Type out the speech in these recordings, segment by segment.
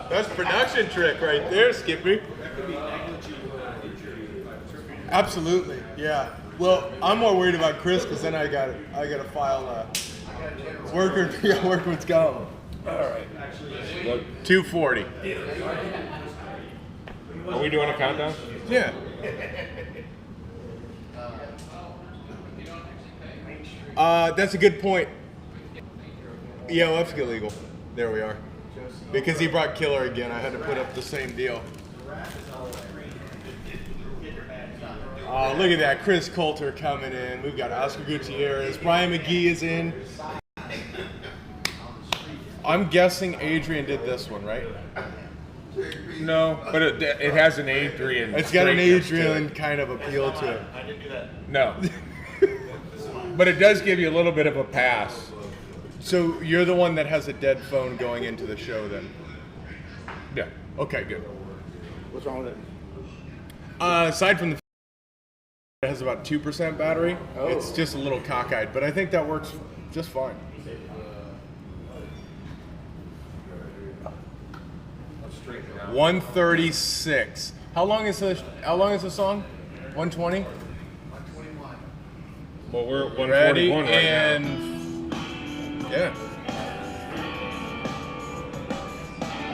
That's production trick right there, Skippy. Absolutely, yeah. Well, I'm more worried about Chris because then I got to file workman's comp. All right. Look, 240. Are we doing a countdown? Yeah. That's a good point. ELF's illegal. There we are. Because he brought Killer again, I had to put up the same deal. Look at that, Chris Coulter coming in. We've got Oscar Gutierrez. Brian McGee is in. I'm guessing Adrian did this one, right? No, but it has an Adrian. It's got an Adrian kind of appeal to it. I didn't do that. No. But it does give you a little bit of a pass. So you're the one that has a dead phone going into the show then? Yeah. Okay, good. What's wrong with it? Aside from the it has about 2% battery, Oh. it's just a little cockeyed, but I think that works just fine. Straighten it out. 136. How long is the song? 120? Well, we're at 141 Ready right and yeah. now.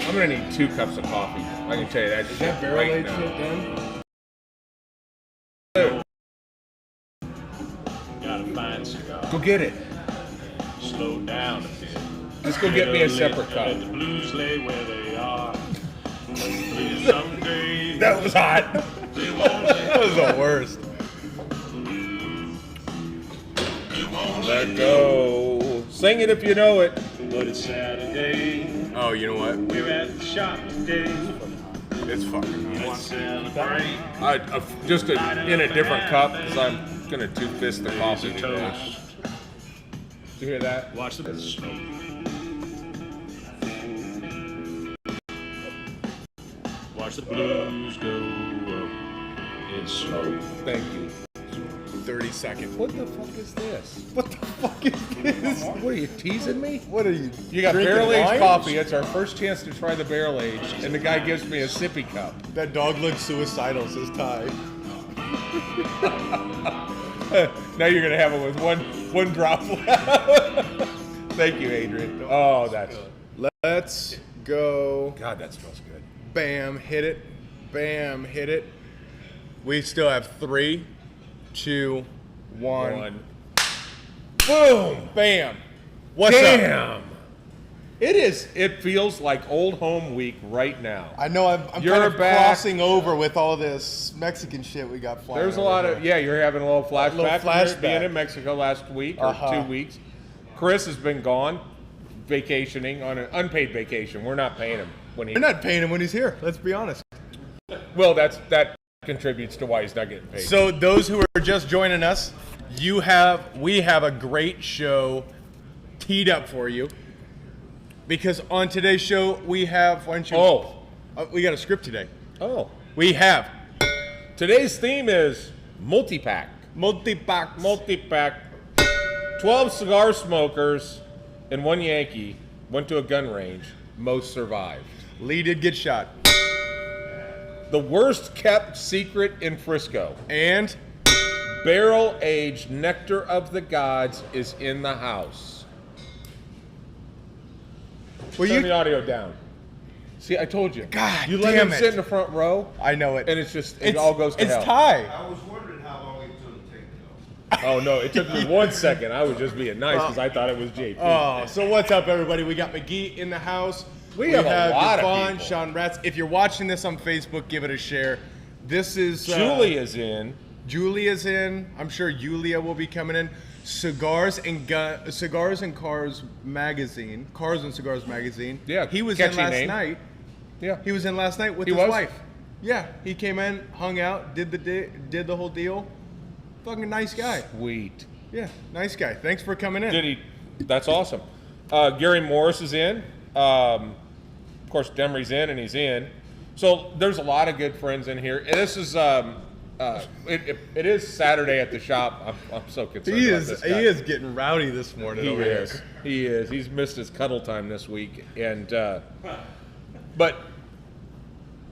I'm gonna need 2 cups of coffee. I can tell you that. Is that barrel right aged now. shit done? Got a fine cigar. Go get it. Slow down a bit. Just go get me a separate cup. Let the blues lay where they are. Someday That was hot. they won't That was the worst. Let go. Sing it if you know it. But it's Saturday. Oh, you know what? We're at the shop today. It's fucking Let's celebrate. Just in a different cup because I'm gonna two-fist the coffee. Raise a today. toast. Did you hear that? Watch the smoke. Watch the blues go up in smoke. Thank you. 30 seconds. What the fuck is this? What the fuck is this? What are you teasing me? What are you? You got drinking barrel-aged wine? coffee. It's our first chance to try the barrel-aged, and the guy gives me a sippy cup. That dog looks suicidal, says Ty. Now you're gonna have it with one drop left. Thank you, Adrian. Oh, that's Let's go. God. That smells good. Bam, hit it. Bam, hit it. We still have 3, 2, 1. Boom! Bam! What's up? Damn. It is. It feels like old home week right now. I know I'm You're kind of back. crossing over with all this Mexican shit we got flying. There's a over lot here. of you're having a little flashback. little from flashback. being in Mexico last week or Uh-huh. 2 weeks. Chris has been gone, vacationing on an unpaid vacation. We're not paying him when he. We're not paying him when he's here. Let's be honest. Well, that contributes to why he's not getting paid. So those who are just joining us, we have a great show teed up for you. Because on today's show we have we got a script today. Oh, We have today's theme is multi-pack. multi-pack. 12 cigar smokers and 1 Yankee went to a gun range. Most survived. Lee did get shot. The worst kept secret in Frisco. And Barrel-aged nectar of the gods is in the house. well, Turn the audio down. See, I told you. God you let damn him it. sit in the front row, I know it. and it all goes to it's hell. Ty. I was wondering how long it took to take though. Oh no, it took me 1 second. I was just being nice because I thought it was JP. Oh, so what's up, everybody? We got McGee in the house. We have a lot of Yvonne, people. Sean Ratz. If you're watching this on Facebook, give it a share. This is Julie is in. Julia's in. I'm sure Yulia will be coming in. Cigars and Cars magazine. Cars and Cigars magazine. Yeah, he was in catchy last name. night. Yeah. He was in last night with He his was? wife. Yeah, he came in, hung out, did the whole deal. Fucking nice guy. Sweet. Yeah, nice guy. Thanks for coming in. Did he? That's awesome. Gary Morris is in. Of course, Demery's in, and he's in. So there's a lot of good friends in here. And this is it is Saturday at the shop. I'm so concerned. He about is this guy. he is getting rowdy this morning He over is. here. He is. He's missed his cuddle time this week, and But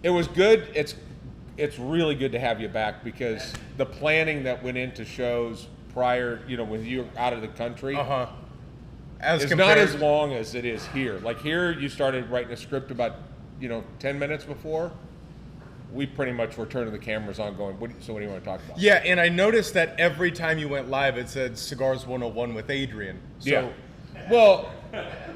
it was good. It's really good to have you back because the planning that went into shows prior, when you were out of the country, As is compared, not as long as it is here. Like here, you started writing a script about 10 minutes before. We pretty much were turning the cameras on, going, so what do you want to talk about? Yeah, and I noticed that every time you went live, it said Cigars 101 with Adrian. So, Yeah. Well,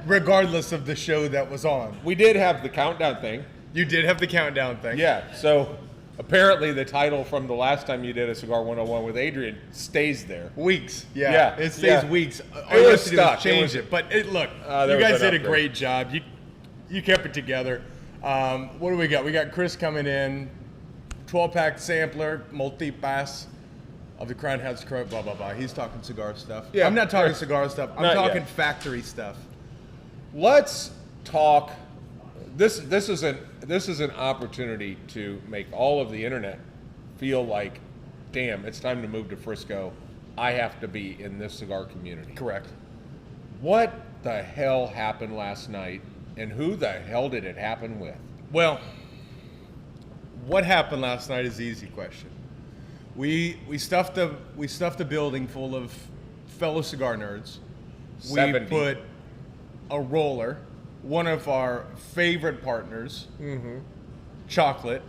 regardless of the show that was on, we did have the countdown thing. you did have the countdown thing. Yeah. So apparently the title from the last time you did a Cigar 101 with Adrian stays there. Weeks. Yeah. Yeah, It stays yeah. weeks. All It you was have to do is stuck. change it. But look, There you was guys an did a upgrade. great job. You kept it together. What do we got? We got Chris coming in, 12-pack sampler, multi-pass of the Crown Heads Crow, blah, blah, blah. He's talking cigar stuff. Yeah. I'm not talking cigar stuff. I'm Not talking yet. factory stuff. Let's talk. This is an opportunity to make all of the internet feel like, damn, it's time to move to Frisco. I have to be in this cigar community. Correct. What the hell happened last night, and who the hell did it happen with? Well, what happened last night is the easy question. We stuffed the building full of fellow cigar nerds. 70. We put a roller, one of our favorite partners, chocolate,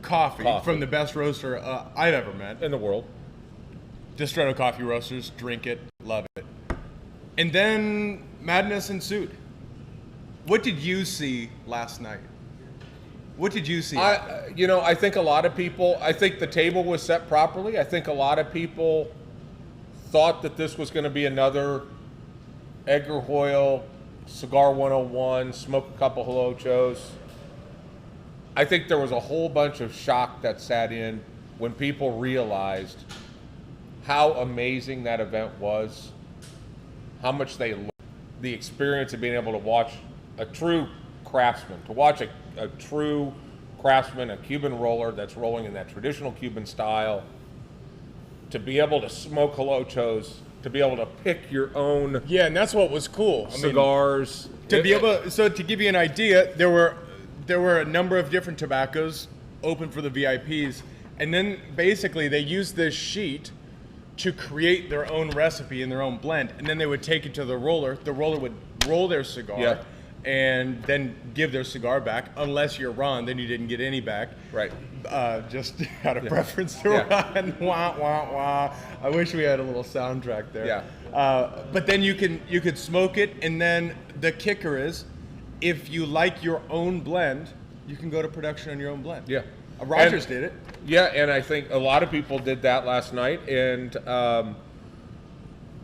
coffee from the best roaster I've ever met. In the world. Distretto Coffee Roasters, drink it, love it. And then madness ensued. What did you see last night? What did you see? I think a lot of people, I think the table was set properly. I think a lot of people thought that this was going to be another Edgar Hoyle, Cigar 101, smoke a couple Holochos. I think there was a whole bunch of shock that sat in when people realized how amazing that event was, how much they loved the experience of being able to watch a true craftsman, to watch a true craftsman, a Cuban roller that's rolling in that traditional Cuban style, to be able to smoke Holochos, to be able to pick your own yeah, and that's what was cool. I mean, cigars. to be able, so to give you an idea, there were a number of different tobaccos open for the VIPs, and then basically they used this sheet to create their own recipe and their own blend, and then they would take it to the roller. The roller would roll their cigar, Yeah. and then give their cigar back. Unless you're Ron, then you didn't get any back. Right. Just out of preference to Yeah. Ron. Wah wah wah. I wish we had a little soundtrack there. Yeah. But then you could smoke it, and then the kicker is, if you like your own blend, you can go to production on your own blend. Yeah. Rogers did it. Yeah, and I think a lot of people did that last night. And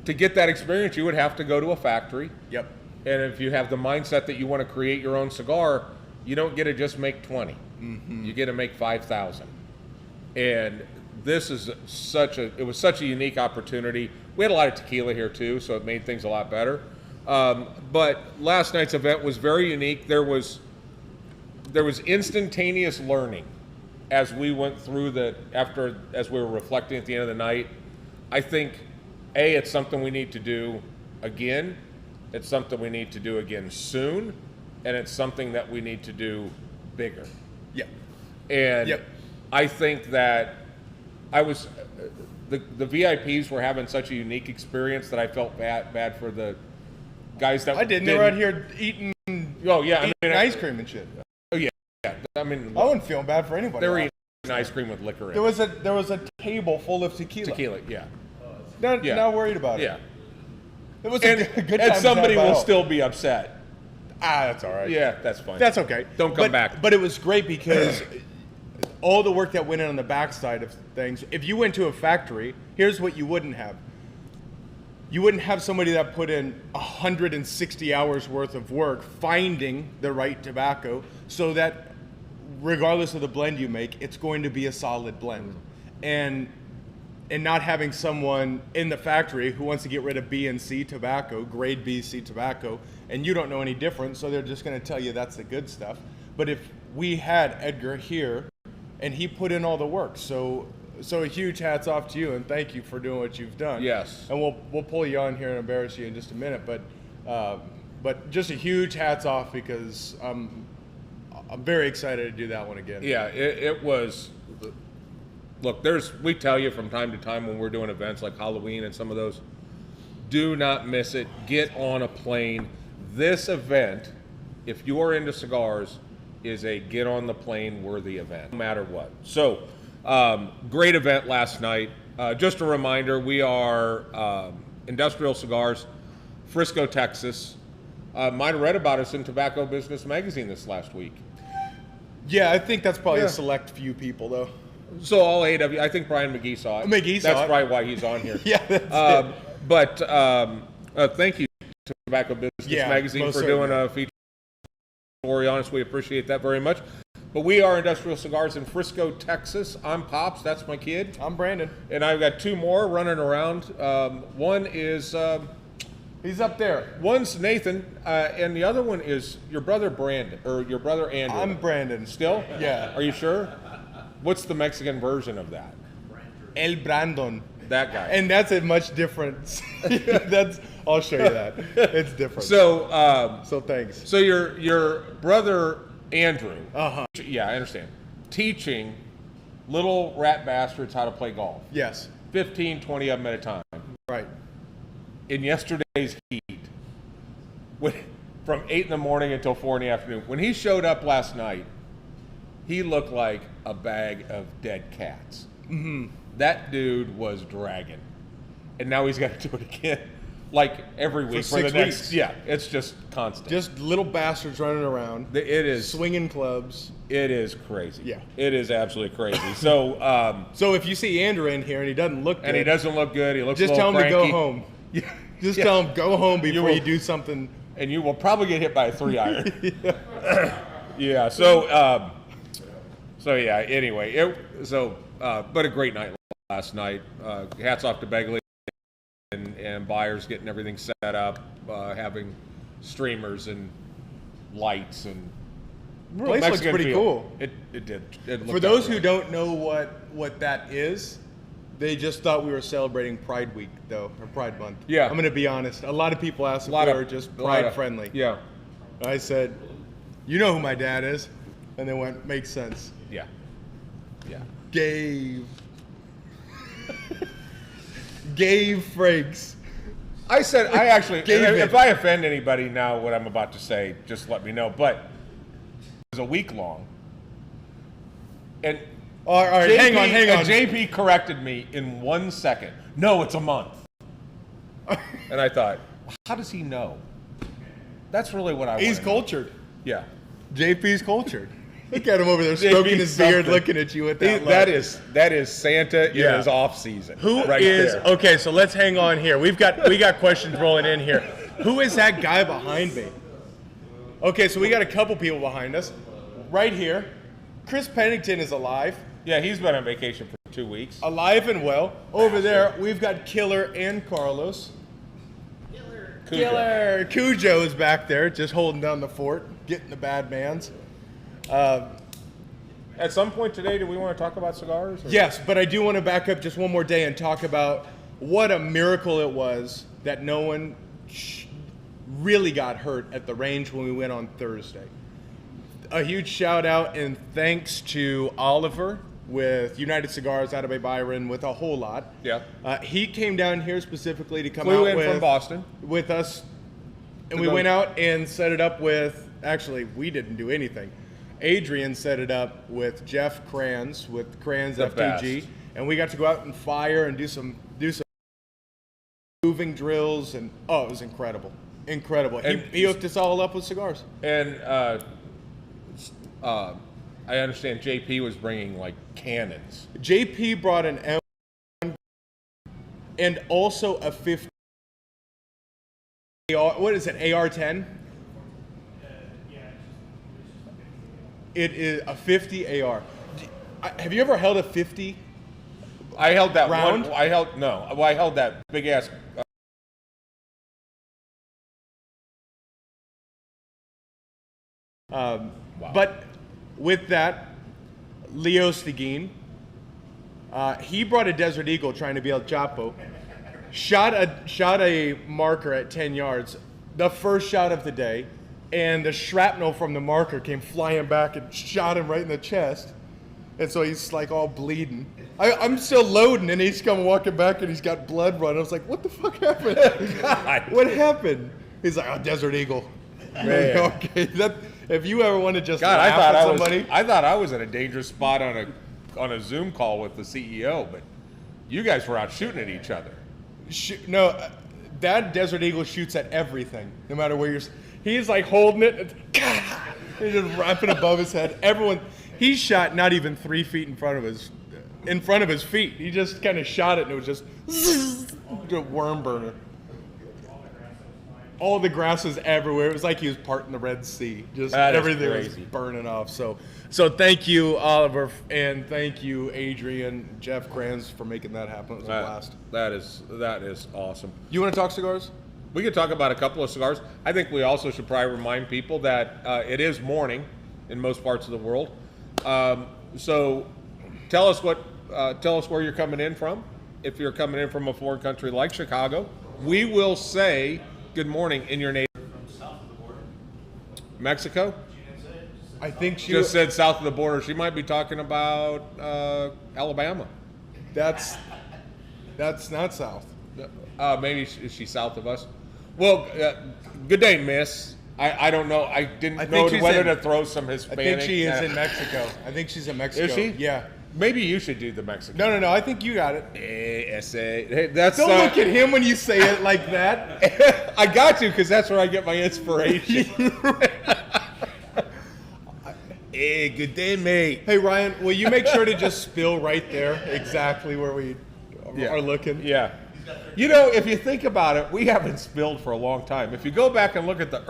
to get that experience, you would have to go to a factory. Yep. And if you have the mindset that you want to create your own cigar, you don't get to just make 20. You get to make 5,000. And this is it was such a unique opportunity. We had a lot of tequila here too, so it made things a lot better. But last night's event was very unique. There was instantaneous learning as we went through as we were reflecting at the end of the night. I think, it's something we need to do again. It's something we need to do again soon, and it's something that we need to do bigger. Yep. And Yep. I think that the VIPs were having such a unique experience that I felt bad for the guys that I didn't. They were out here eating, Oh yeah, eating ice cream and shit. yeah. I mean, I wasn't feeling bad for anybody. they were eating ice cream with liquor in it. There was a table full of tequila. Tequila, yeah. Not worried about it. Yeah. It was a good time. And to somebody tap will out. still be upset. That's all right. Yeah, that's fine. That's okay. Don't come back. But it was great because all the work that went in on the backside of things, if you went to a factory, here's what you wouldn't have. You wouldn't have somebody that put in 160 hours worth of work finding the right tobacco so that regardless of the blend you make, it's going to be a solid blend. And not having someone in the factory who wants to get rid of B and C tobacco, grade B, C tobacco, and you don't know any different, so they're just going to tell you that's the good stuff. But if we had Edgar here, and he put in all the work, so a huge hats off to you, and thank you for doing what you've done. Yes. And we'll pull you on here and embarrass you in just a minute, but just a huge hats off because I'm very excited to do that one again. Yeah, it was. Look, we tell you from time to time when we're doing events like Halloween and some of those, do not miss it. Get on a plane. This event, if you are into cigars, is a get on the plane worthy event, no matter what. So, great event last night. Just a reminder, we are Industrial Cigars, Frisco, Texas. Might have read about us in Tobacco Business Magazine this last week. Yeah, I think that's probably a select few people, though. So all 8 of you, I think Brian McGee saw it. That's probably why he's on here. Yeah, that's it. But thank you to Tobacco Business Magazine for doing a feature story on us. We appreciate that very much. But we are Industrial Cigars in Frisco, Texas. I'm Pops. That's my kid. I'm Brandon. And I've got 2 more running around. One is... he's up there. One's Nathan, and the other one is your brother Brandon, or your brother Andrew. I'm Brandon. Still? Yeah. Are you sure? What's the Mexican version of that? El Brandon. That guy. And that's a much different. I'll show you that. It's different. So thanks. So your brother Andrew. Uh-huh. Yeah, I understand. Teaching little rat bastards how to play golf. Yes. 15, 20 of them at a time. Right. In yesterday's heat, from 8 in the morning until 4 in the afternoon, when he showed up last night, he looked like a bag of dead cats. Mm-hmm. That dude was dragging. And now he's got to do it again, like every week for the 6 next. weeks. Yeah, it's just constant. Just little bastards running around. It is. Swinging clubs. It is crazy. Yeah. It is absolutely crazy. So, so if you see Andrew in here and he doesn't look good. And he doesn't look good, he looks just a little tell him cranky. to go home. Just tell him go home before you do something. And you will probably get hit by a 3-iron. Yeah. So yeah. Anyway, but a great night last night. Hats off to Begley and Byers getting everything set up, having streamers and lights and the place looks pretty cool. It did. For those who don't know what that is, they just thought we were celebrating Pride Week, though, or Pride Month. Yeah. I'm going to be honest. A lot of people asked if we were just pride-friendly. Yeah. I said, you know who my dad is? And they went, makes sense. Yeah. Yeah. Gave Frakes. I said, I actually, Gave if I offend anybody now, what I'm about to say, just let me know. But it was a week long. And All right, hang on. And JP corrected me in 1 second. No, it's a month. And I thought, how does he know? That's really what I want. He's cultured. Yeah. JP's cultured. Look at him over there stroking his beard, looking at you with that. That is Santa in his off season. Who right is there. Okay? So let's hang on here. We got questions rolling in here. Who is that guy behind me? Okay, so we got a couple people behind us. Right here, Chris Pennington is alive. Yeah, he's been on vacation for 2 weeks. Alive and well. Over there, we've got Killer and Carlos. Killer. Cujo is back there, just holding down the fort, getting the bad mans. At some point today, do we want to talk about cigars? Or? Yes, but I do want to back up just one more day and talk about what a miracle it was that no one really got hurt at the range when we went on Thursday. A huge shout out and thanks to Oliver with United Cigars out of Bay Byron with a whole lot. Yeah. He came down here specifically to come Flew out in from Boston with us, and we went out and set it up with. Actually, we didn't do anything. Adrian set it up with Jeff Kranz with Kranz FTG, best. and we got to go out and fire and do some moving drills, and it was incredible. He hooked us all up with cigars. And I understand JP was bringing like cannons. JP brought an M and also a 50. What is it? AR-10. It is a 50 AR. Have you ever held a 50? I held that round? one. I held that big ass. Wow. But with that, Leo Stigin, he brought a Desert Eagle trying to be El Chapo. Shot a marker at 10 yards. The first shot of the day. and the shrapnel from the marker came flying back and shot him right in the chest. And so he's like all bleeding. I'm still loading, and he's coming walking back, and he's got blood running. I was like, what the fuck happened? What happened? He's like, oh, Desert Eagle. Man. Okay, if you ever want to just God, laugh at somebody. I thought I was in a dangerous spot on a Zoom call with the CEO, but you guys were out shooting at each other. No, that Desert Eagle shoots at everything, no matter where you're. He's like holding it. And, he's just rapping above his head. He shot not even 3 feet in front of his feet. He just kind of shot it, and it was just a worm burner. All the grass was everywhere. It was like he was parting the Red Sea. Just everything was burning off. So thank you, Oliver, and thank you, Adrian, Jeff Kranz, for making that happen. It was a blast. That is awesome. You want to talk cigars? We could talk about a couple of cigars. I think we also should probably remind people that it is morning in most parts of the world. So tell us where you're coming in from. If you're coming in from a foreign country like Chicago, we will say good morning in your native. From south of the border. Mexico? I think she Just said south of the border. She might be talking about Alabama. That's not south. Maybe she's south of us. Well, good day, miss. I don't know. I didn't know whether to throw some Hispanic. I think she is in Mexico. I think she's in Mexico. Is she? Yeah. Maybe you should do the Mexican. No. I think you got it. Hey, that's Don't look at him when you say it like that. I got to, because that's where I get my inspiration. Hey, good day, mate. Hey, Ryan, will you make sure to just spill right there exactly where we are looking? Yeah. You know, if you think about it, we haven't spilled for a long time. If you go back and look at the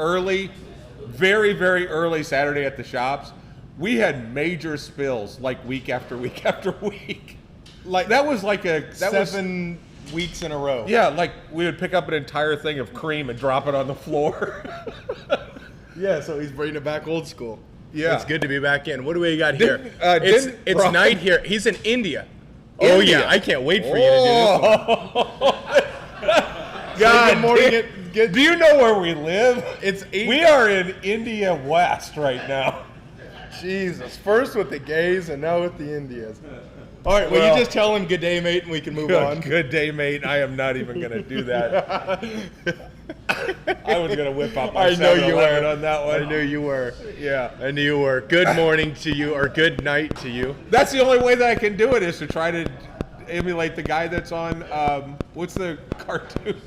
very, very early Saturday at the shops, we had major spills like week after week after week. Like that was like seven weeks in a row. Yeah, like we would pick up an entire thing of cream and drop it on the floor. Yeah, so he's bringing it back old school. Yeah. It's good to be back in. What do we got here? It's Brian- night here. He's in India. Oh, yeah. I can't wait for you to do this one. God, good morning. do you know where we live? It's 8. We are in India West right now. Jesus. First with the gays and now with the Indias. All right, Well, you just tell him good day, mate, and we can move on. Good day, mate. I am not even going to do that. I was going to whip out my 7-Eleven on that one. I knew you were. Yeah. I knew you were. Good morning to you, or good night to you. That's the only way that I can do it, is to try to emulate the guy that's on, what's the cartoon?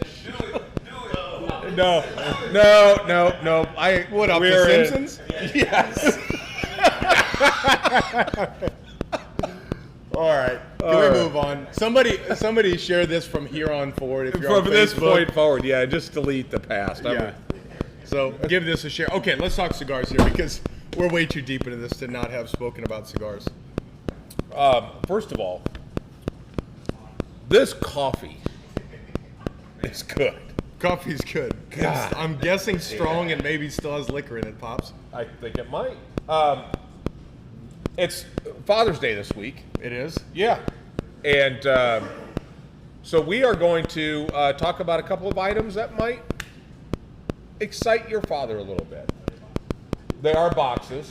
No. What up, The Simpsons? Yes. All right. Can we move on? Somebody share this from here on forward. If you're From on this Facebook. point forward, yeah, just delete the past. Yeah. So give this a share. Okay, let's talk cigars here because we're way too deep into this to not have spoken about cigars. First of all, this coffee is good. Coffee's good. God. I'm guessing strong and maybe still has liquor in it, Pops. I think it might. It's Father's Day this week. It is? Yeah. And so we are going to talk about a couple of items that might excite your father a little bit. They are boxes.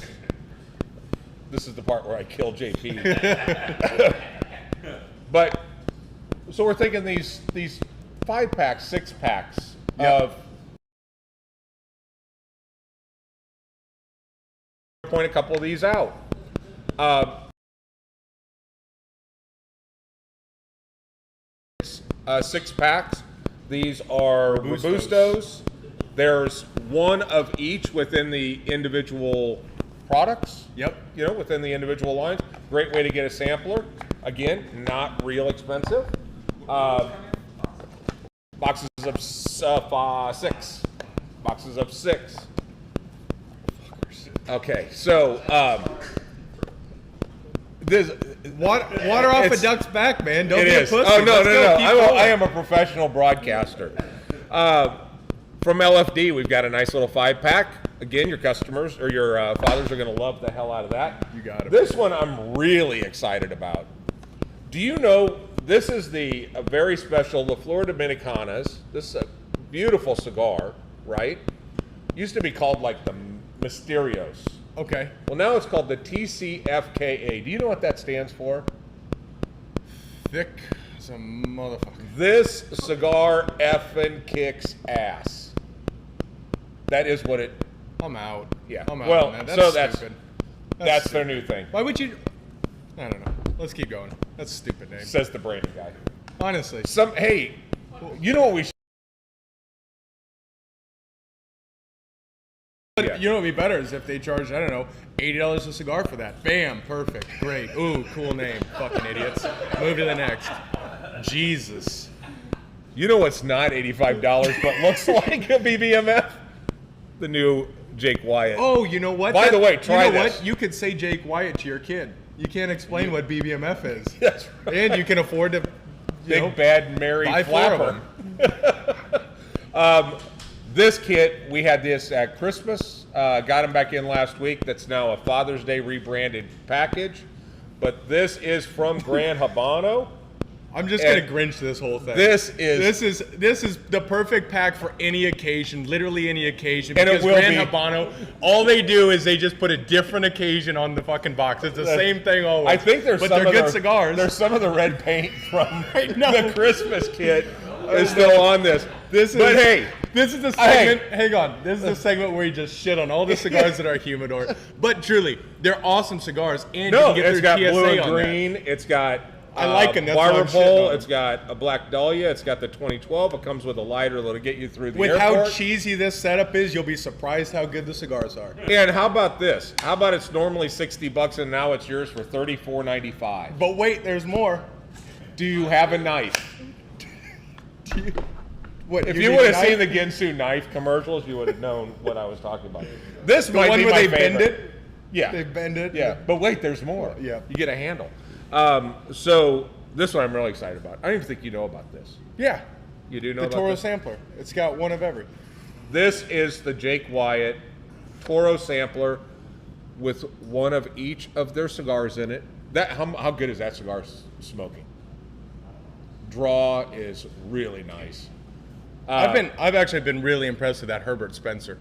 This is the part where I kill JP. But so we're thinking these 5-packs, 6-packs of. Point a couple of these out. 6-packs. These are Robustos. There's one of each within the individual products. Yep. You know, within the individual lines. Great way to get a sampler. Again, not real expensive. Boxes of 6. Boxes of 6. Okay, so this Water off a duck's back, man. Don't it be a is. pussy. Oh no. Let's go. Keep going. I am a professional broadcaster. From LFD, we've got a nice little 5-pack. Again, your customers or your fathers are going to love the hell out of that. You got it. This one I'm really excited about. Do you know this is a very special La Flor Dominicanas? This is a beautiful cigar, right? Used to be called like the Mysterios. Okay. Well, now it's called the TCFKA. Do you know what that stands for? Thick as a motherfucker. This cigar effing kicks ass. That is what it. I'm out. Yeah. I'm out. Well, on that. so Stupid. that's their stupid. new thing. Why would you? I don't know. Let's keep going. That's a stupid name. Says the branding guy. Honestly. Hey, you know what we should. Yeah. You know what would be better is if they charged, I don't know, $80 a cigar for that. Bam, perfect, great. Ooh, cool name. Fucking idiots. Move to the next. Jesus. You know what's not $85 but looks like a BBMF? The new Jake Wyatt. Oh, you know what? By the way, try you know this. what? You could say Jake Wyatt to your kid. You can't explain what BBMF is. That's right. And you can afford to, Big Bad Mary buy 4 of Flapper. This kit, we had this at Christmas. Got them back in last week. That's now a Father's Day rebranded package. But this is from Gran Habano. I'm just gonna Grinch this whole thing. This is the perfect pack for any occasion, literally any occasion. And it Because will Gran be. Habano, all they do is they just put a different occasion on the fucking box. It's the same thing always. I think there's but some they're of good the, cigars. There's some of the red paint from know. the Christmas kit is still on this. But hey, this is the segment. Hang on, this is the segment where you just shit on all the cigars that are humidor. But truly, they're awesome cigars, and you can get it's their got TSA blue and on green. It's got I like 'em, that's why I'm Barber shitting Pole. on 'em. It's got a Black Dahlia. It's got the 2012. It comes with a lighter that'll get you through the With airport. how cheesy this setup is, you'll be surprised how good the cigars are. And how about this? How about it's normally $60 and now it's yours for $34.95? But wait, there's more. Do you have a knife? What? If you you need would a have seen knife? the Ginsu knife commercials, you would have known what I was talking about. This The might one be where my they favorite. bend it. Yeah. They bend it. Yeah, but wait, there's more. Yeah. You get a handle. So this one I'm really excited about. I don't even think you know about this. Yeah. You do know The about Toro this? sampler. It's got one of every. This is the Jake Wyatt Toro sampler with one of each of their cigars in it. That how good is that cigar smoking? Draw is really nice. I've actually been really impressed with that Herbert Spencer.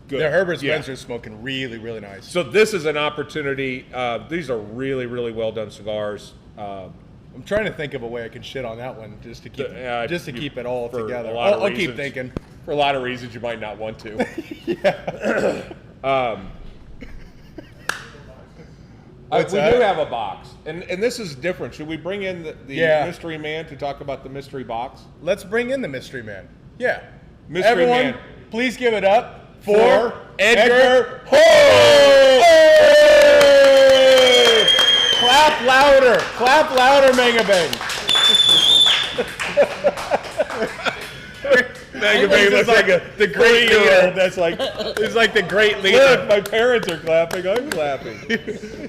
Good. The Herbert Yeah. Spencer's smoking really, really nice. So this is an opportunity. These are really, really well done cigars. I'm trying to think of a way I can shit on that one just to keep keep it all for a together. lot of I'll keep reasons. thinking. For a lot of reasons you might not want to. What's we that? do have a box, and this is different. Should we bring in the Yeah. mystery man to talk about the mystery box? Let's bring in the mystery man. Yeah. Mystery Everyone, man. please give it up for For Edgar. Ho! Clap louder. Clap louder, Mega Bang. Mega Bang looks like the great 3-year-old leader. that's like, It's like the great look, leader. my parents are clapping, I'm clapping.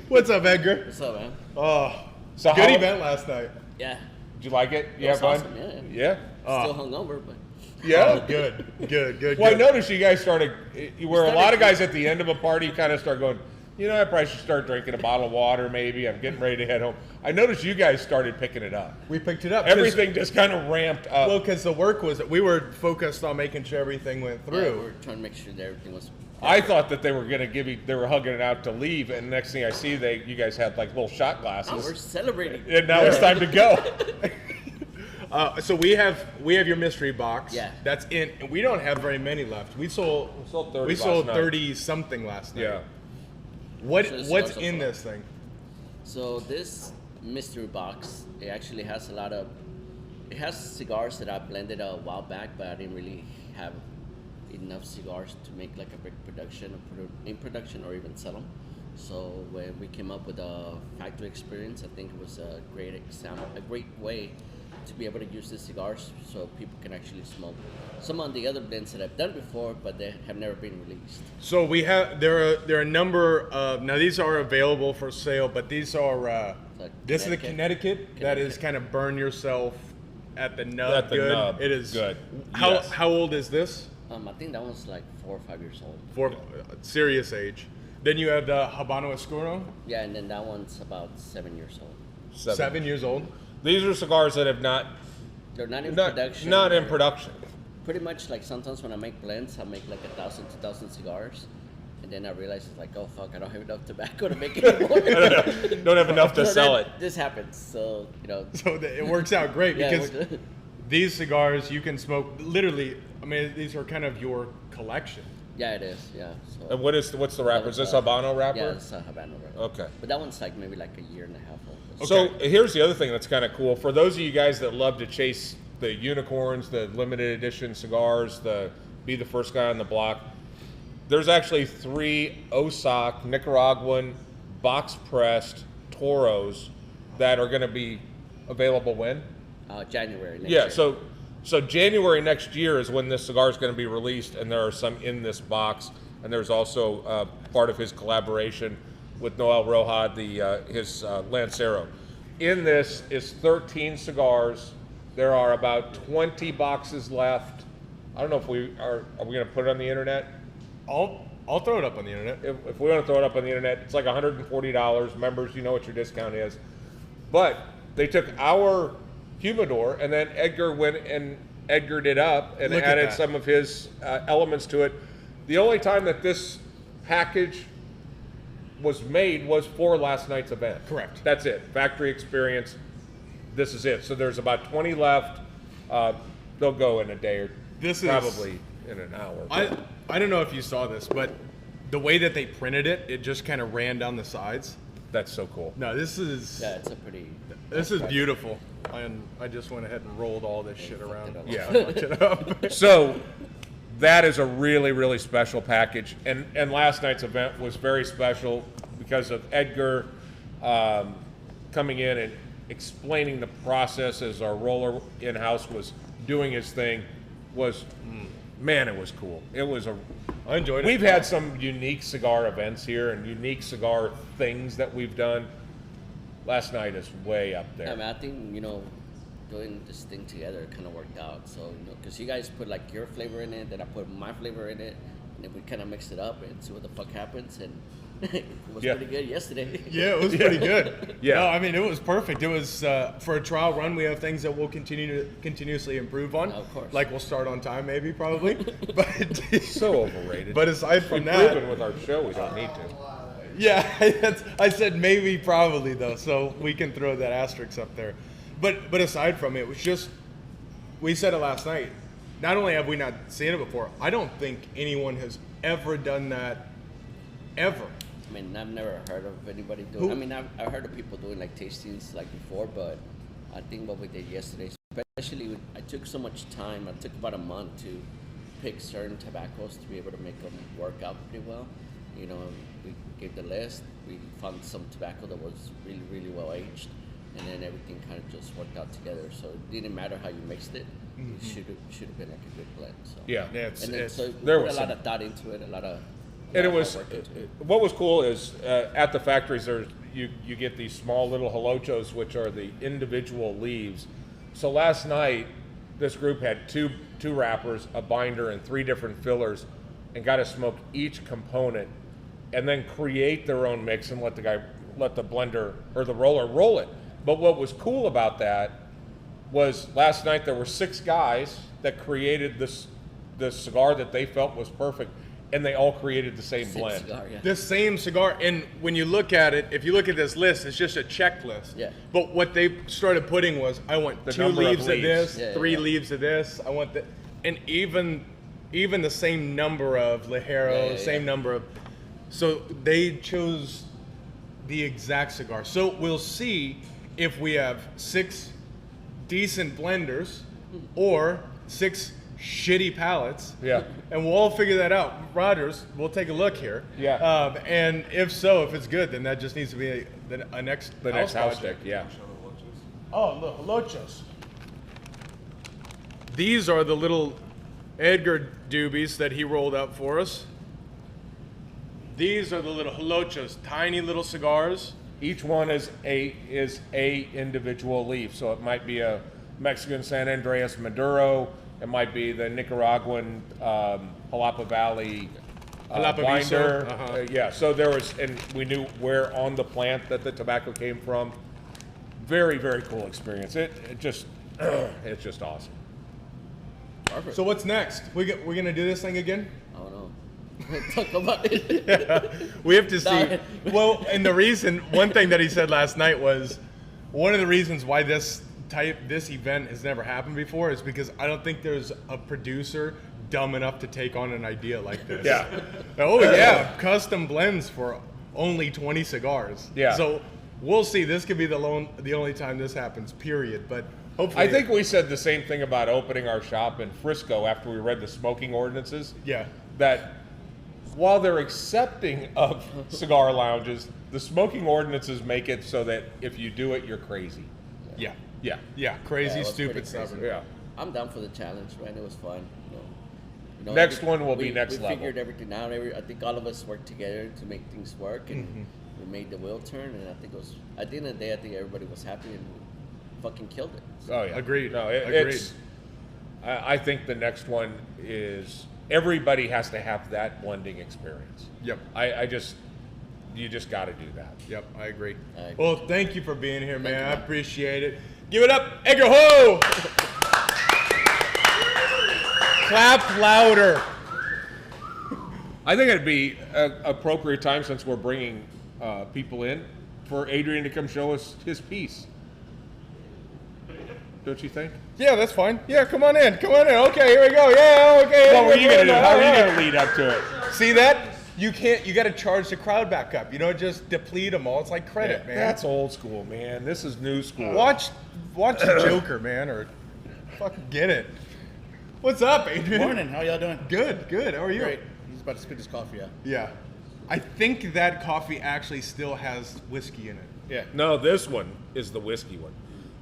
What's up, Edgar? What's up, man? Oh, So good how- event last night. Yeah. Did you like it? You It was have fun? awesome, yeah. Yeah? Still hungover, but Yeah? Oh, good. Well, I good. noticed you guys started, where a lot of guys at the end of a party kind of start going, you know, I probably should start drinking a bottle of water maybe. I'm getting ready to head home. I noticed you guys started picking it up. We picked it up. 'cause- Everything just kind of ramped up. Well, because the work was, we were focused on making sure everything went yeah, through. we're trying to make sure that everything was. I thought that they were going to give you, they were hugging it out to leave, and next thing I see, you guys had like little shot Oh, we're glasses. celebrating. And now it's time to go. So we have your mystery box. Yeah. That's in. And we don't have very many left. We sold 30 We last sold night. 30 something last night. Yeah. What So it's what's also in fun. this thing? So this mystery box, it actually has a lot of. It has cigars that I blended a while back, but I didn't really have enough cigars to make like a big production, or put it in production, or even sell them. So when we came up with a factory experience, I think it was a great example, a great way to be able to use these cigars so people can actually smoke some of the other blends that I've done before, but they have never been released. So we have there are a number of, now these are available for sale, but these are Like this is the Connecticut? Connecticut that is kind of burn yourself at the nub. At the good. nub. It is Good. How Yes. how old is this? I think that one's like 4 or 5 years old. For serious age. Then you have the Habano Oscuro, Yeah, and then that one's about 7 years old. 7 years old. These are cigars that have not They're not in not, production. not in or- production. pretty much like sometimes when I make blends, I make like 1,000, 2,000 cigars. And then I realize it's like, oh fuck, I don't have enough tobacco to make anymore. Don't have enough to So sell then it. This happens, so So it works out great Yeah, it because works. these cigars you can smoke literally. I mean, these are kind of your collection. yeah, it is. Yeah. So And what's the wrapper? Is this Habano wrapper? Yeah, it's a Habano wrapper. Okay. But that one's like maybe like a year and a half old. So here's the other thing that's kind of cool. For those of you guys that love to chase the unicorns, the limited edition cigars, be the first guy on the block, there's actually 3 Osaka Nicaraguan box pressed Toros that are going to be available when? January next Yeah, year. so January next year is when this cigar is going to be released, and there are some in this box, and there's also part of his collaboration with Noel Roja, his Lancero. In this is 13 cigars. There are about 20 boxes left. I don't know if we are we going to put it on the internet? I'll throw it up on the internet. If we want to throw it up on the internet, it's like $140. Members, you know what your discount is. But they took our humidor, and then Edgar went and Edgared it up and Look at added that. some of his elements to it. The only time that this package was made was for last night's event. Correct. That's it. Factory experience. This is it. So there's about 20 left. They'll go in a day or This is- probably in an hour. I don't know if you saw this, but the way that they printed it, it just kind of ran down the sides. That's so cool. No, this is Yeah, it's a pretty. beautiful, and I just went ahead and rolled all this shit fucked around. it up. Yeah. Fucked it up. So that is a really, really special package. And last night's event was very special because of Edgar coming in and explaining the process as our roller in-house was doing his thing. Man, it was cool. It was I enjoyed it. We've had some unique cigar events here and unique cigar things that we've done. Last night is way up there. I mean, I think doing this thing together kind of worked out. So because you guys put like your flavor in it, then I put my flavor in it, and then we kind of mix it up and see what the fuck happens. And it was Yeah. pretty good yesterday. Yeah, it was pretty good. Yeah. No, I mean, it was perfect. It was for a trial run. We have things that we'll continuously improve on. Of course. Like we'll start on time, maybe, probably. But So overrated. But aside from We've that, proven with our show we don't need to. yeah, I said maybe, probably though, so we can throw that asterisk up there. But aside from it, was just we said it last night. Not only have we not seen it before, I don't think anyone has ever done that ever. I mean, I've never heard of anybody doing. Who- I mean, I've heard of people doing like tastings like before, but I think what we did yesterday, especially, I took so much time. I took about a month to pick certain tobaccos to be able to make them work out pretty well. We gave the list. We found some tobacco that was really, really well aged, and then everything kind of just worked out together. So it didn't matter how you mixed it. It should have been like a good blend. So Yeah. Yeah, and then so we there put was a lot some- of thought into it, a lot of. And it hard was work into it. what was cool is at the factories there you get these small little holochos which are the individual leaves. So last night this group had two wrappers, a binder, and 3 different fillers, and got to smoke each component, and then create their own mix and let the blender or the roller roll it. But what was cool about that was last night there were 6 guys that created this cigar that they felt was perfect. And they all created the same Same blend. cigar, yeah. The same cigar, and when you look at it, if you look at this list, it's just a checklist. Yeah. But what they started putting was, I want The 2 number of leaves of leaves. this, Yeah, 3 yeah. leaves of this. I want that, and even the same number of Ligero, Yeah, same number of. So they chose the exact cigar. So we'll see if we have 6 decent blenders or 6 shitty palettes. Yeah. And we'll all figure that out. Rogers, we'll take a look here. Yeah. And if so, if it's good, then that just needs to be a next The next house project. stick, yeah. Oh, look, holochos. These are the little Edgar doobies that he rolled up for us. These are the little holochos, tiny little cigars. Each one is a individual leaf. So it might be a Mexican San Andreas Maduro. It might be the Nicaraguan Jalapa Valley Jalapa binder. Viso, uh-huh. Yeah. So there was, and we knew where on the plant that the tobacco came from. Very, very cool experience. It just it's just awesome. Perfect. So what's next? We're gonna do this thing again? I don't know. Talk about it. We have to see. Well, and the reason, one thing that he said last night was, one of the reasons why this event has never happened before is because I don't think there's a producer dumb enough to take on an idea like this. Yeah. Oh yeah, custom blends for only 20 cigars. Yeah. So we'll see. This could be the only time this happens. Period. But hopefully. I think we said the same thing about opening our shop in Frisco after we read the smoking ordinances. Yeah. That while they're accepting of cigar lounges, the smoking ordinances make it so that if you do it, you're crazy. Yeah. Yeah. Yeah. Crazy, Yeah, it was stupid pretty stuff. crazy. Yeah. I'm down for the challenge, man. It was fun. Next one will be next we level. figured everything out. I think all of us worked together to make things work, and we made the wheel turn. And I think it was, at the end of the day, I think everybody was happy and we fucking killed it. Oh yeah. Agreed. No, Agreed. it's. I think the next one is everybody has to have that blending experience. Yep. You just got to do that. Yep, I agree. I agree. Well, thank you for being here, man. you, I man. appreciate it. Give it up, Edgar Ho! Clap louder. I think it'd be an appropriate time, since we're bringing people in, for Adrian to come show us his piece. Don't you think? Yeah, that's fine. Yeah, come on in. Come on in. Okay, here we go. Yeah, okay. What were you gonna do? How are you Alright. gonna lead up to it? See that? You can't. You got to charge the crowd back up. You don't just deplete them all. It's like credit, man. That's old school, man. This is new school. Watch the Joker, man, or fucking get it. What's up, Adrian? Morning, how y'all doing? Good, good. How are you? Great. He's about to spit his coffee out. Yeah. I think that coffee actually still has whiskey in it. Yeah. No, this one is the whiskey one.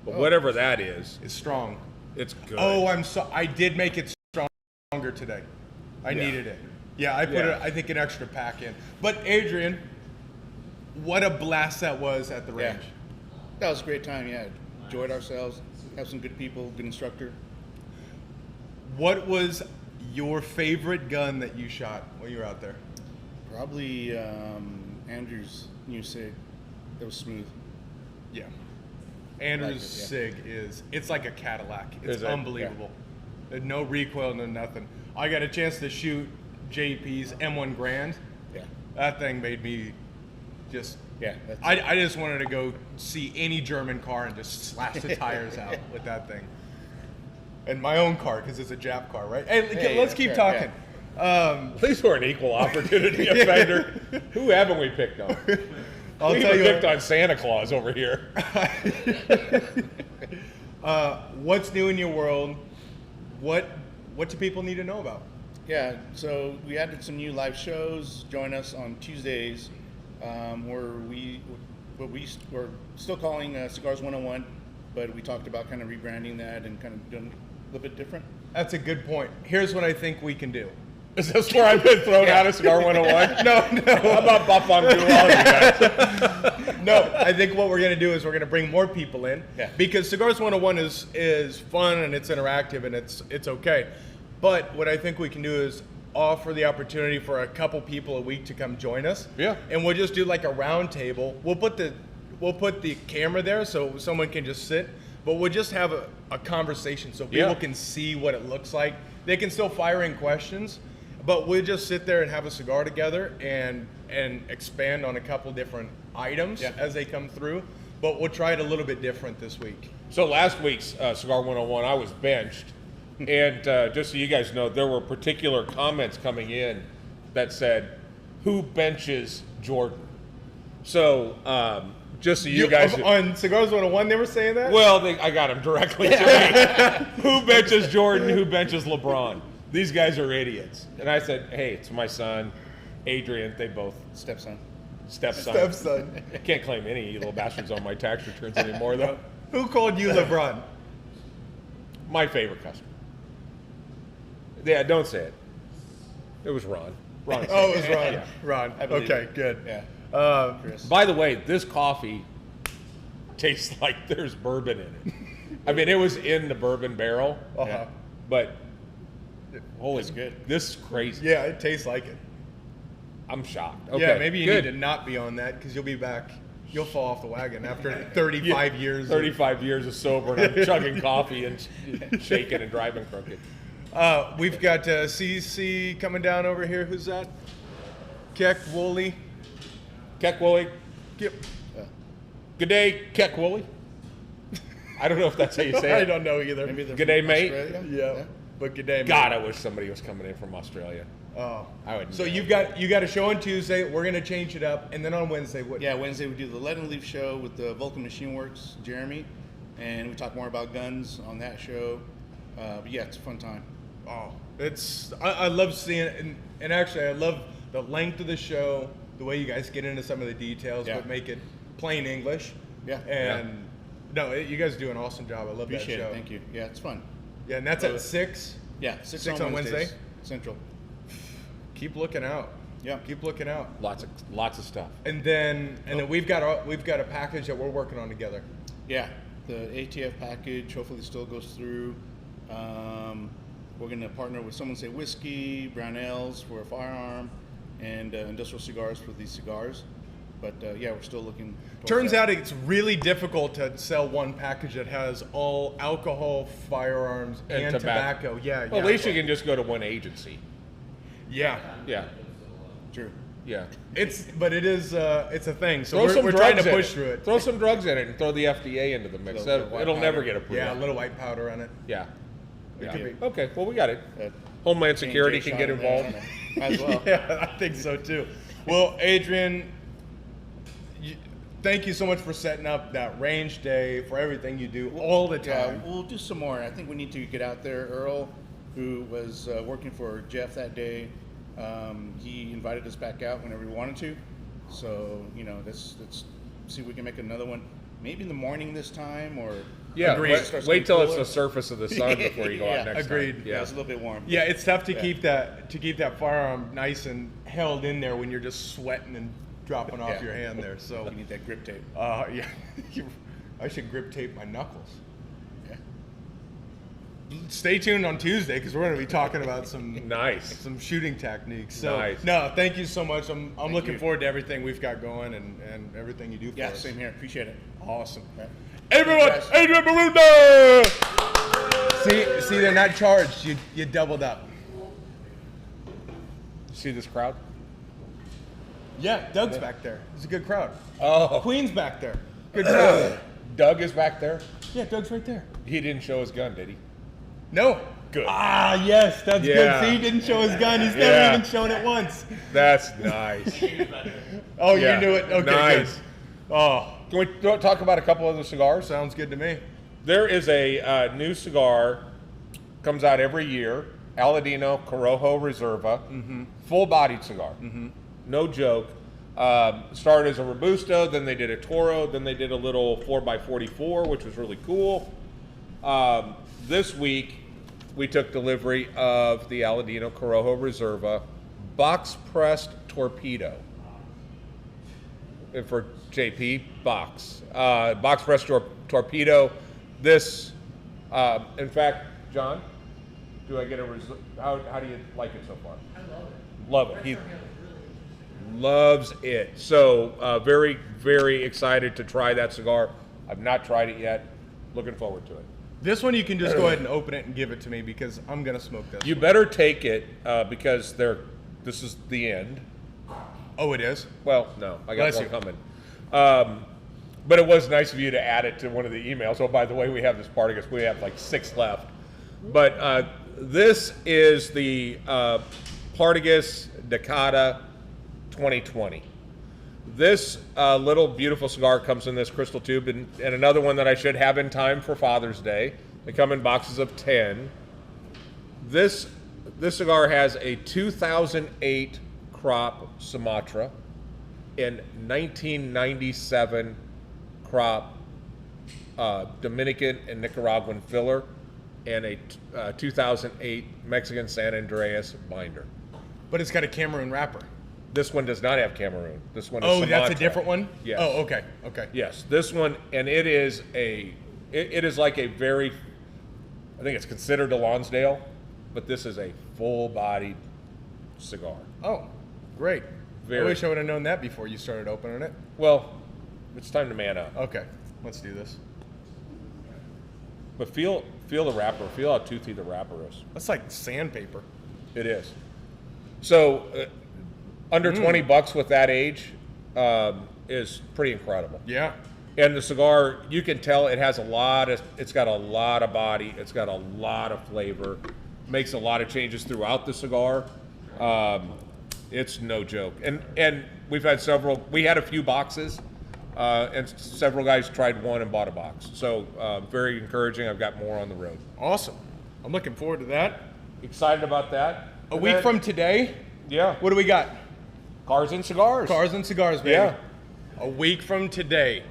But whatever that is, It's strong. it's good. Oh, I did make it stronger today. I needed it. Yeah, I put I think an extra pack in. But Adrian, what a blast that was at the Yeah. range. That was a great time, yeah. Enjoyed ourselves. Have some good people, good instructor. What was your favorite gun that you shot when you were out there? Probably Andrew's new SIG. That was smooth. Yeah. Andrew's Like it, yeah. SIG it's like a Cadillac. It's Is it? unbelievable. There's no recoil, no nothing. I got a chance to shoot JP's M1 Grand. Yeah. That thing made me just Yeah. That's I just wanted to go see any German car and just slash the tires out with that thing. And my own car, because it's a Jap car, right? Hey, let's keep sure, talking. At least we're an equal opportunity offender. Who haven't we picked on? I'll We tell even you picked on Santa Claus over here. what's new in your world? What do people need to know about? Yeah, so we added some new live shows. Join us on Tuesdays, where we're still calling Cigars 101, but we talked about kind of rebranding that and kind of doing a little bit different. That's a good point. Here's what I think we can do. Is this where I've been thrown out of Cigar 101? No. How about Buff on all of you guys? No, I think what we're going to do is we're going to bring more people in. Yeah. Because Cigars 101 is fun and it's interactive and it's okay. But what I think we can do is offer the opportunity for a couple people a week to come join us. Yeah. And we'll just do like a round table. We'll put the camera there so someone can just sit, but we'll just have a conversation so people can see what it looks like. They can still fire in questions, but we'll just sit there and have a cigar together and expand on a couple different items as they come through. But we'll try it a little bit different this week. So last week's Cigar 101, I was benched. And just so you guys know, there were particular comments coming in that said, "Who benches Jordan?" So just so you guys... On Cigars 101, they were saying that? Well, I got them directly to me. Who benches Jordan? Who benches LeBron? These guys are idiots. And I said, hey, it's my son, Adrian. They both Stepson. stepson. Stepson. I can't claim any little bastards on my tax returns anymore, though. Who called you LeBron? My favorite customer. Yeah, don't say it. It was Ron. Ron. Oh, it was Ron. Yeah. Ron. I believe Okay, it. good. Yeah. Chris. By the way, this coffee tastes like there's bourbon in it. I mean, it was in the bourbon barrel, Uh-huh. but holy, It's good. This is crazy. Yeah, it tastes like it. I'm shocked. Okay, Yeah, maybe you good. need to not be on that because you'll be back. You'll fall off the wagon after 35 years. 35 years of sober, and I'm chugging coffee and shaking and driving crooked. We've got CC coming down over here. Who's that? Keck Woolley. Keck Woolley. Yep. Good day, Keck Woolley. I don't know if that's how you say it. I don't know either. Maybe they're Good from day, mate. Australia? Yeah. But good day, man. God, I wish somebody was coming in from Australia. Oh, I would. so you got a show on Tuesday. We're gonna change it up, and then on Wednesday, what? Yeah, Wednesday we do the Lead and Leaf show with the Vulcan Machine Works, Jeremy, and we talk more about guns on that show. But yeah, it's a fun time. Oh, I love seeing it, and actually I love the length of the show, the way you guys get into some of the details, Yeah. but make it plain English. Yeah. And no, you guys do an awesome job. I love Appreciate that show. it. Thank you. Yeah, it's fun. Yeah, and that's at 6. Yeah, 6 6 on on Wednesdays, Wednesday? Central. Keep looking out. Yeah. Keep looking out. Lots of stuff. And then we've got a package that we're working on together. Yeah, the ATF package hopefully still goes through. We're going to partner with Someone Say Whiskey, Brown Ales for a firearm, and Industrial Cigars for these cigars. But yeah, we're still looking. Turns out it's really difficult to sell one package that has all alcohol, firearms, and tobacco. Yeah, Well, at least you can just go to one agency. Yeah, Yeah. True. Yeah. it's a thing. So Throw some we're drugs trying to in push it. through it. Throw some drugs in it and throw the FDA into the mix. Little white It'll never powder. get approved. Yeah, a little white powder on it. Yeah. It Yeah. could be. Okay. Well, we got it. That Homeland J&J Security can shot get in there, involved. Might as well. Yeah, I think so too. Well, Adrian, thank you so much for setting up that range day, for everything you do all the Yeah, time. we'll do some more. I think we need to get out there. Earl, who was working for Jeff that day, he invited us back out whenever we wanted to. So, let's see if we can make another one. Maybe in the morning this time, or Yeah. Agreed. Wait till it's the surface of the sun before you go Yeah, out next agreed. time. yeah, it's a little bit warm. Yeah, it's tough to Yeah. keep that firearm nice and held in there when you're just sweating and dropping off Yeah. your hand there. So, You need that grip tape. yeah, I should grip tape my knuckles. Yeah. Stay tuned on Tuesday because we're going to be talking about some Nice. shooting techniques. So, Nice. no, thank you so much. I'm looking you. forward to everything we've got going and everything you do for Yeah, us. same here. Appreciate it. Awesome. Okay. Everyone, Thanks, guys. Adrian Barunda! See, they're not charged. You doubled up. See this crowd? Yeah, Doug's back there. It's a good crowd. Oh. Queen's back there. Good crowd. Doug is back there. Yeah, Doug's right there. He didn't show his gun, did he? No. Good. Ah, yes, that's Yeah. good. See, he didn't show his gun. He's Yeah. never even shown it once. That's nice. Oh, Yeah. you knew it? Okay, Nice. good. Oh, Can we talk about a couple other cigars? sounds good to me. There is a new cigar, comes out every year, Aladino Corojo Reserva, full-bodied cigar. No joke. Started as a Robusto, then they did a Toro, then they did a little 4x44, which was really cool. This week, we took delivery of the Aladino Corojo Reserva box-pressed torpedo. And for JP, box press torpedo. This, in fact, John, do I get a how do you like it so far? I love it. He loves it. So very, very excited to try that cigar. I've not tried it yet. Looking forward to it. This one you can just go ahead and open it and give it to me because I'm gonna smoke this. You better take it because this is the end. Oh, it is? Well, no, I got Bless one you. coming. But it was nice of you to add it to one of the emails. Oh, by the way, we have this Partagas. We have like 6 left. But this is the Partagas Decada 2020. This little beautiful cigar comes in this crystal tube, and another one that I should have in time for Father's Day. They come in boxes of 10. This cigar has a 2008 crop Sumatra and 1997 crop Dominican and Nicaraguan filler and a 2008 Mexican San Andreas binder. But it's got a Cameroon wrapper. This one does not have Cameroon. This one is Oh, Sumatra. that's a different one? Yes. Oh, okay. Okay. Yes, this one, and it is it is like a very, I think it's considered a Lonsdale, but this is a full-bodied cigar. Oh, great. Very. I wish I would have known that before you started opening it. Well, it's time to man up. Okay, let's do this. But feel the wrapper. Feel how toothy the wrapper is. That's like sandpaper. It is. So under $20 with that age is pretty incredible. Yeah. And the cigar, you can tell it has it's got a lot of body. It's got a lot of flavor. Makes a lot of changes throughout the cigar. It's no joke. And we've had we had a few boxes, and several guys tried one and bought a box. So very encouraging. I've got more on the road. Awesome. I'm looking forward to that. Excited about that. A week from today, Yeah. what do we got? Cars and cigars. Cars and cigars, baby. Yeah. A week from today.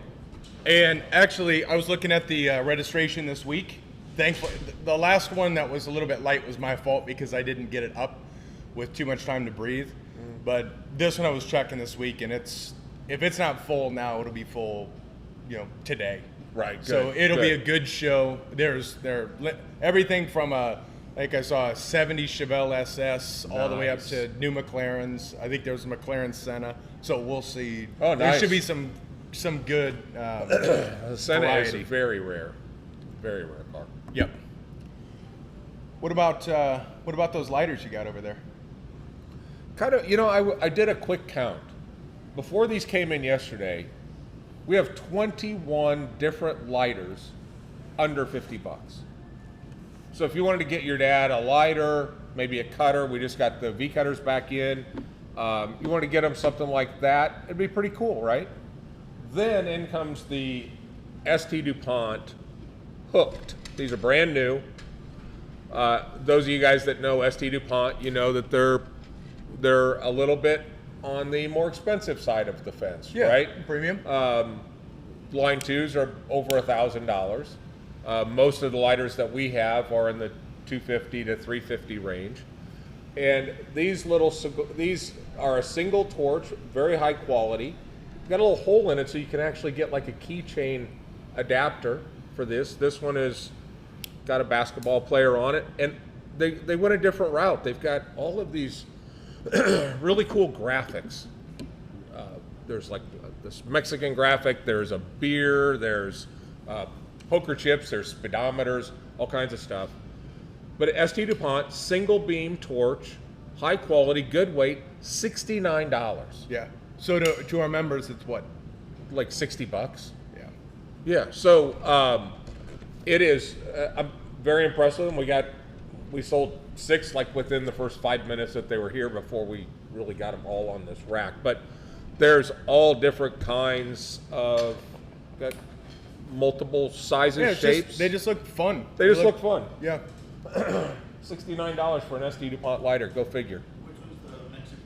And actually, I was looking at the registration this week. Thankfully, the last one that was a little bit light was my fault because I didn't get it up with too much time to breathe. But this one I was checking this week, and if it's not full now, it'll be full, today. Right. So good, it'll be a good. good show. Everything from like I saw a 70 Chevelle SS all the way up Nice. to new McLarens. I think there's a McLaren Senna. So we'll see. Oh, There nice. should be some good The Senna is a variety. very rare car. Yep. What about those lighters you got over there? Kind of, I did a quick count. Before these came in yesterday, we have 21 different lighters under $50. So if you wanted to get your dad a lighter, maybe a cutter, we just got the V cutters back in. You want to get him something like that, it'd be pretty cool, right? Then in comes the ST DuPont Hooked. These are brand new. Those of you guys that know ST DuPont, you know that they're a little bit on the more expensive side of the fence, right? Premium. Line 2s are over $1,000. Most of the lighters that we have are in the $250 to $350 range. And these are a single torch, very high quality. Got a little hole in it so you can actually get like a keychain adapter for this. This one is got a basketball player on it, and they went a different route. They've got all of these really cool graphics. There's like this Mexican graphic, there's a beer, there's poker chips, there's speedometers, all kinds of stuff. But ST DuPont, single beam torch, high quality, good weight, $69. Yeah. So to our members, it's what? Like $60. Yeah. Yeah, so it is, I'm very impressed with them. We sold 6 like within the first 5 minutes that they were here before we really got them all on this rack. But there's all different kinds of, got multiple sizes, Yeah, shapes. they just look fun. They just look fun. Yeah. $69 for an ST DuPont lighter, go figure. Which was the Mexican?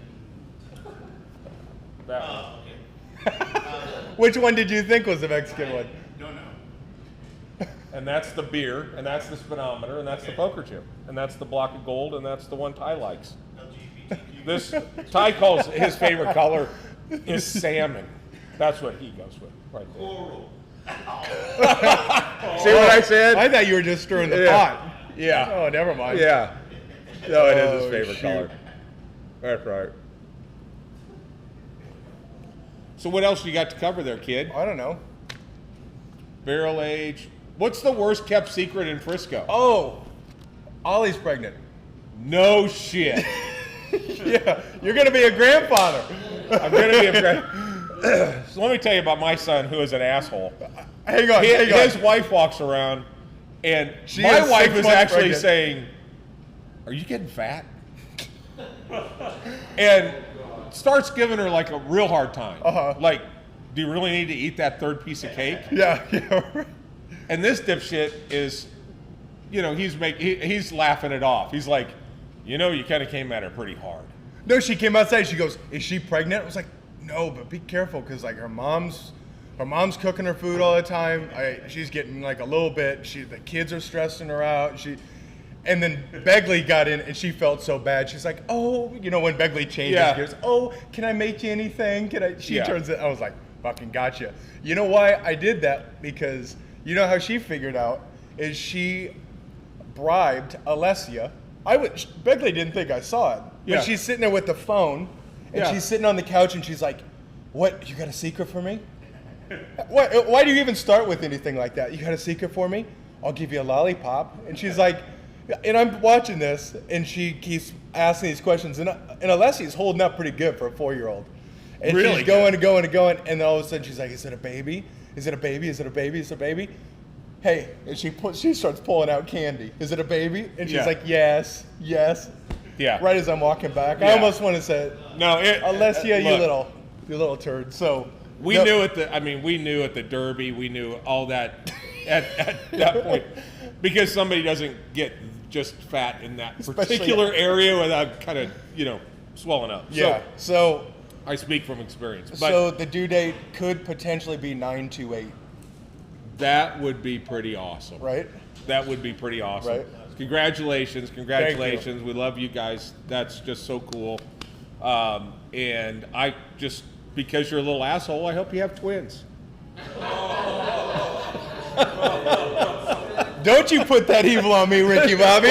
That one. Oh, okay. Which one did you think was the Mexican one? Don't know. And that's the beer, and that's the speedometer, and that's the poker chip, and that's the block of gold, and that's the one Ty likes. LGBTQ. This Ty calls his favorite color is salmon. That's what he goes with right there. Coral. See what I said? I thought you were just stirring the Yeah. pot. Yeah. Oh, never mind. Yeah. No, it is Oh, his favorite shoot. color. That's right. So what else you got to cover there, kid? I don't know. Barrel age. What's the worst kept secret in Frisco? Oh, Ollie's pregnant. No shit. Yeah, you're gonna be a grandfather. I'm gonna be a friend. So let me tell you about my son, who is an asshole. Hang on. His wife walks around, and She my is wife 6 is months actually pregnant. saying, "Are you getting fat?" And starts giving her like a real hard time. Uh-huh. Like, do you really need to eat that third piece of cake? Yeah. Right. And this dipshit is, he's laughing it off. He's like, you kind of came at her pretty hard. No, she came outside. She goes, "Is she pregnant?" I was like, "No, but be careful, because like her mom's cooking her food all the time. She's getting like a little bit. The kids are stressing her out. And then Begley got in, and she felt so bad. She's like, "Oh, when Begley changes gears, oh, can I make you anything? Can I?" She turns it. I was like, "Fucking gotcha." You know why I did that? Because you know how she figured out is she bribed Alessia. Begley didn't think I saw it, but Yeah. she's sitting there with the phone, and Yeah. she's sitting on the couch, and she's like, "What? You got a secret for me? What? Why do you even start with anything like that? You got a secret for me? I'll give you a lollipop. And she's like, and I'm watching this, and she keeps asking these questions, and Alessi's holding up pretty good for a 4-year-old. And Really she's going and going and going, and then all of a sudden she's like, is it a baby? Is it a baby? Is it a baby? Is it a baby? Hey, and she starts pulling out candy. Is it a baby? And she's Yeah. like, yes, yes. Yeah. Right as I'm walking back, Yeah. I almost want to say, No, Alessia, look, you little turd. So We no- knew at the Derby, we knew all that at that point, because somebody doesn't get just fat in that Especially- particular area without kind of swelling up. Yeah. So I speak from experience, but so the due date could potentially be 9/28, that would be pretty awesome. right? That would be pretty awesome. Right. Congratulations. We love you guys. That's just so cool. And I just, because you're a little asshole, I hope you have twins. Don't you put that evil on me, Ricky Bobby.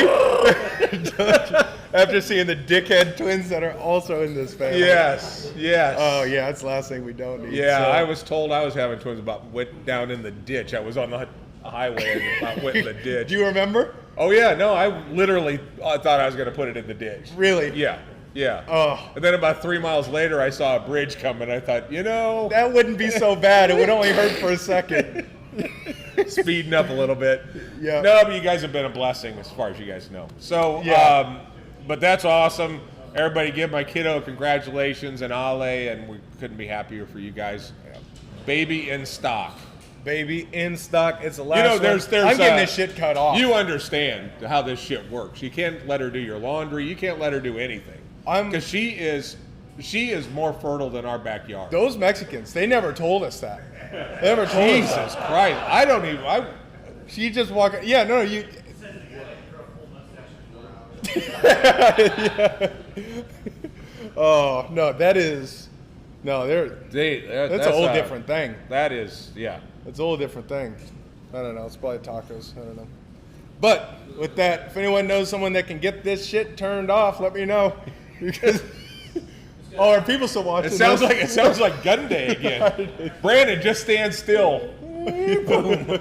After seeing the dickhead twins that are also in this family. Yes. Oh yeah, that's the last thing we don't need. Yeah, So- I was told I was having twins about went down in the ditch. I was on the highway and about went in the ditch. Do you remember? Oh yeah, no, I literally thought I was going to put it in the ditch. Really? Yeah. Oh. And then about 3 miles later, I saw a bridge coming. I thought, That wouldn't be so bad. It would only hurt for a second. speeding up a little bit. Yeah. No, but you guys have been a blessing as far as you guys know. So, Yeah. but that's awesome. Everybody give my kiddo congratulations and Ale, and we couldn't be happier for you guys. Baby in stock. Baby in stock. It's the last there's one. I'm getting this shit cut off. You understand how this shit works. You can't let her do your laundry. You can't let her do anything. Because she is more fertile than our backyard. Those Mexicans, they never told us that. They never told us Jesus that. Christ. I don't even. She just walk. Yeah, no, you. Oh no, that is. No, that's a whole different thing. That is, yeah. It's a whole different thing. I don't know. It's probably tacos. I don't know. But with that, if anyone knows someone that can get this shit turned off, let me know. Because are people still watching? It sounds this? like gun day again. Brandon, just stand still. Boom.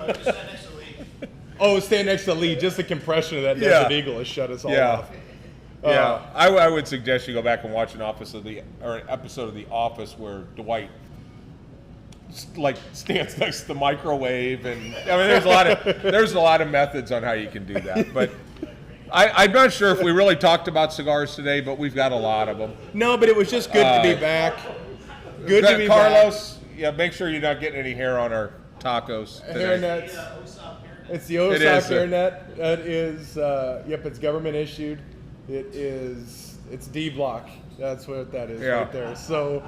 Oh, stand next to Lee. Just the compression of that Yeah. Desert Eagle has shut us all Yeah. off. Yeah, I would suggest you go back and watch an episode of The Office where Dwight stands next to the microwave, and I mean there's a lot of methods on how you can do that. But I'm not sure if we really talked about cigars today, but we've got a lot of them. No, but it was just good to be back. Good to be Carlos, yeah, make sure you're not getting any hair on our tacos back. today. Hairnets. It's the It OSOP is, sir. hairnet. That is, yep, it's government issued. It's D block. That's what that is Yeah. right there. So,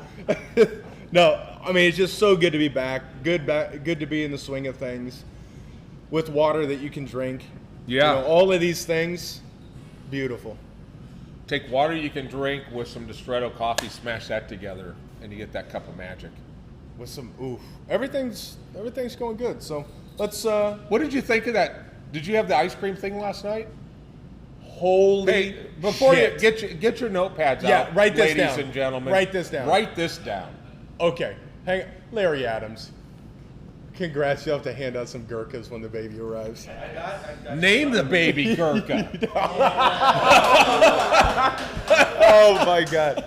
no, I mean it's just so good to be back. Good to be in the swing of things, with water that you can drink. Yeah. All of these things, beautiful. Take water you can drink with some Distretto coffee, smash that together, and you get that cup of magic. With some everything's going good. So let's. What did you think of that? Did you have the ice cream thing last night? Holy Hey, before shit. you get your notepads Yeah, out, write this ladies down. and gentlemen. Write this down. Write this down. Okay, hang on. Larry Adams. Congrats, you'll have to hand out some Gurkhas when the baby arrives. Name the baby Gurkha. Oh my God.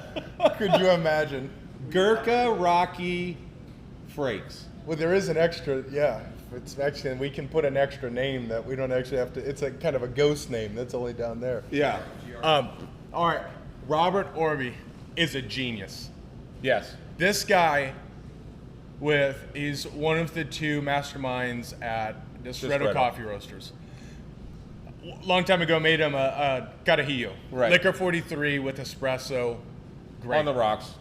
Could you imagine? Gurkha Rocky Frakes. Well, there is an extra, yeah. It's actually, we can put an extra name that we don't actually have to, it's a kind of a ghost name that's only down there. Yeah. All right, Robert Orby is a genius. Yes. This guy he's one of the two masterminds at Distretto Distretto. Coffee Roasters. Long time ago, made him a Carajillo. Right. Liquor 43 with espresso. Great. On the rocks.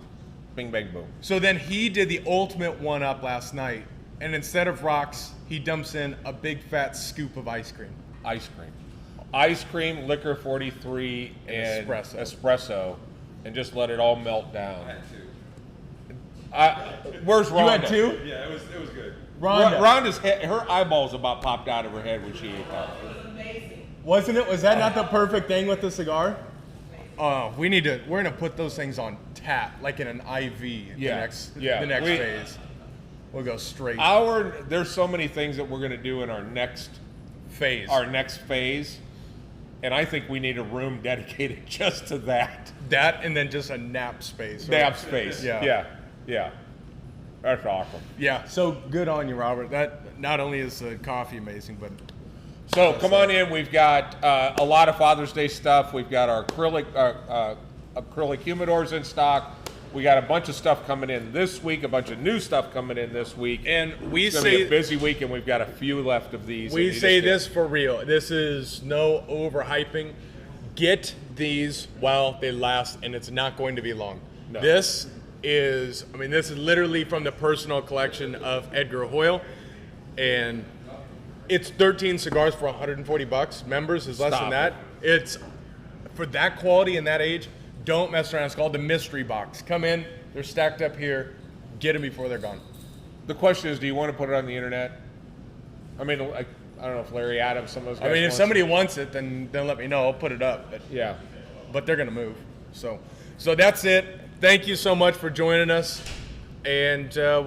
Bing, bang, boom. So then he did the ultimate one-up last night. And instead of rocks, he dumps in a big fat scoop of ice cream. Ice cream. Ice cream, liquor 43, and espresso, and just let it all melt down. Where's Rhonda? You had two? Yeah, it was good. Rhonda. Rhonda's head, her eyeballs about popped out of her head when she ate that. Wasn't it? Was that not the perfect thing with the cigar? We're gonna put those things on tap, like in an IV. Yeah. The next phase. We'll go straight. There's so many things that we're going to do in our next phase. our next phase, and I think we need a room dedicated just to that. That and then just a nap space. Nap space. Yeah. Yeah. That's awesome. Yeah. So good on you, Robert. That not only is the coffee amazing, but So come on in. We've got a lot of Father's Day stuff. We've got our acrylic humidors in stock. We got a bunch of stuff coming in this week, a bunch of new stuff coming in this week. and we It's going to be say a busy week, and we've got a few left of these. we that you say just this for real. This is no overhyping. Get these while they last, and it's not going to be long. No. This is literally from the personal collection of Edgar Hoyle, and it's 13 cigars for $140. Members is less Stop than that. It's for that quality and that age. Don't mess around. It's called the mystery box. Come in. They're stacked up here. Get them before they're gone. The question is, do you want to put it on the internet? I mean, I don't know if Larry Adams, some of those guys. I mean, if wants somebody it. wants it, then let me know. I'll put it up. Yeah. But they're gonna move. So that's it. Thank you so much for joining us, and we'll